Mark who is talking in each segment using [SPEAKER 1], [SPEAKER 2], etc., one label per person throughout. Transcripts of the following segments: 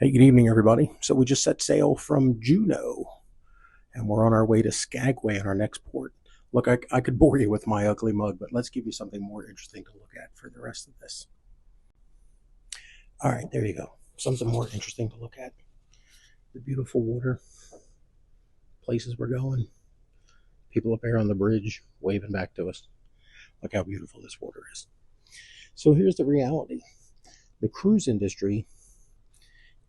[SPEAKER 1] Hey, good evening, everybody. So we just set sail from Juneau, and we're on our way to Skagway on our next port. Look, I could bore you with my ugly mug, but let's give you something more interesting to look at for the rest of this. All right, there you go. Something more interesting to look at. The beautiful water, places we're going, people up there on the bridge waving back to us. Look how beautiful this water is. So here's the reality. The cruise industry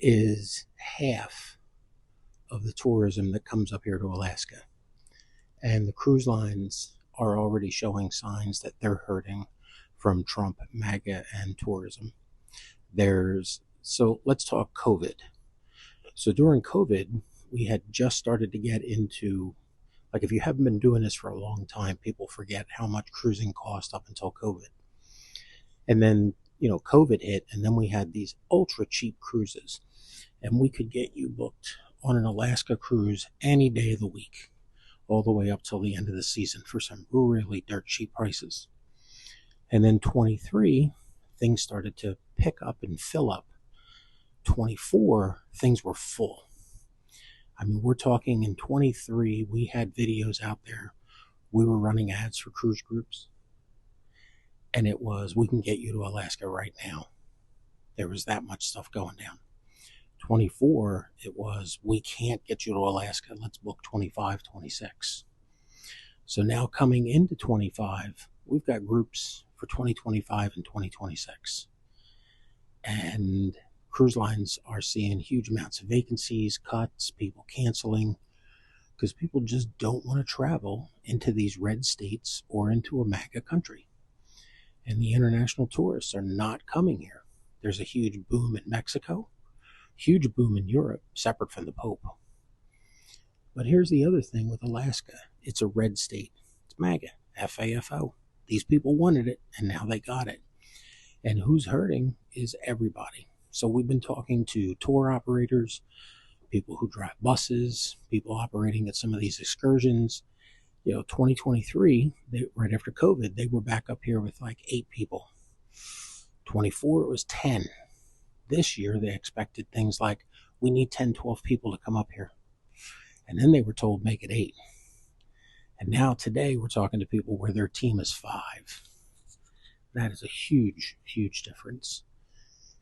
[SPEAKER 1] is half of the tourism that comes up here to Alaska. And the cruise lines are already showing signs that they're hurting from Trump, MAGA, and tourism. So let's talk COVID. So during COVID, we had just started to get into, like, if you haven't been doing this for a long time, people forget how much cruising cost up until COVID. And then, COVID hit, and then we had these ultra cheap cruises. And we could get you booked on an Alaska cruise any day of the week, all the way up till the end of the season for some really dirt cheap prices. And then 23, things started to pick up and fill up. 24, things were full. I mean, we're talking in 23, we had videos out there. We were running ads for cruise groups. And it was, we can get you to Alaska right now. There was that much stuff going down. 24, it was, we can't get you to Alaska. Let's book 25, 26. So now coming into 25, we've got groups for 2025 and 2026. And cruise lines are seeing huge amounts of vacancies, cuts, people canceling, because people just don't want to travel into these red states or into a MAGA country. And the international tourists are not coming here. There's a huge boom in Mexico. Huge boom in Europe, separate from the Pope. But here's the other thing with Alaska. It's a red state. It's MAGA, FAFO. These people wanted it, and now they got it. And who's hurting is everybody. So we've been talking to tour operators, people who drive buses, people operating at some of these excursions. 2023, right after COVID, they were back up here with like 8 people. 24, it was 10. This year, they expected things like, we need 10, 12 people to come up here. And then they were told, make it 8. And now today, we're talking to people where their team is 5. That is a huge, huge difference.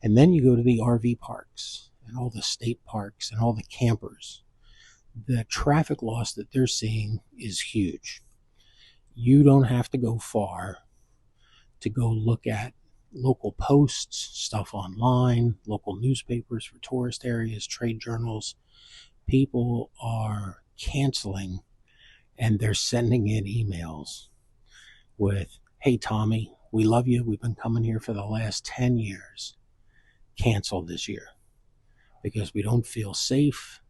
[SPEAKER 1] And then you go to the RV parks and all the state parks and all the campers. The traffic loss that they're seeing is huge. You don't have to go far to go look at local posts, stuff online, local newspapers for tourist areas, trade journals. People are canceling, and they're sending in emails with, hey, Tommy, we love you. We've been coming here for the last 10 years. Cancel this year because we don't feel safe,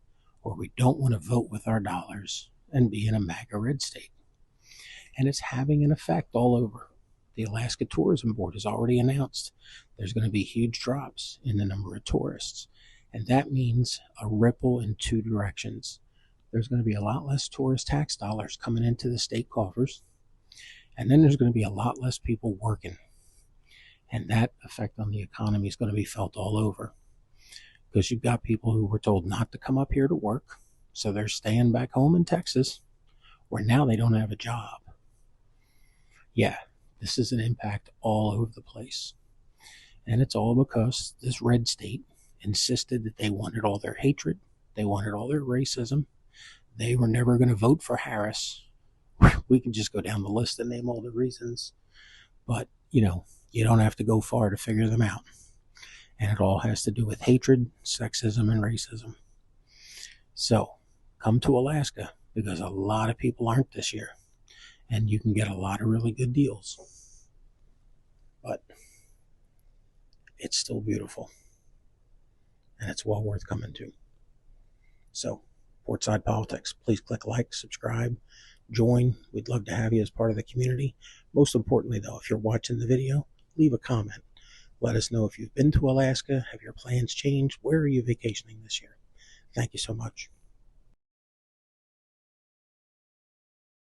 [SPEAKER 1] or we don't want to vote with our dollars and be in a MAGA red state. And it's having an effect all over. The Alaska Tourism Board has already announced there's going to be huge drops in the number of tourists. And that means a ripple in 2 directions. There's going to be a lot less tourist tax dollars coming into the state coffers. And then there's going to be a lot less people working. And that effect on the economy is going to be felt all over. Because you've got people who were told not to come up here to work. So they're staying back home in Texas, where now they don't have a job. Yeah. This is an impact all over the place. And it's all because this red state insisted that they wanted all their hatred. They wanted all their racism. They were never going to vote for Harris. We can just go down the list and name all the reasons. But, you don't have to go far to figure them out. And it all has to do with hatred, sexism, and racism. So, come to Alaska, because a lot of people aren't this year. And you can get a lot of really good deals. But it's still beautiful. And it's well worth coming to. So, Portside Politics, please click like, subscribe, join. We'd love to have you as part of the community. Most importantly, though, if you're watching the video, leave a comment. Let us know if you've been to Alaska. Have your plans changed? Where are you vacationing this year? Thank you so much.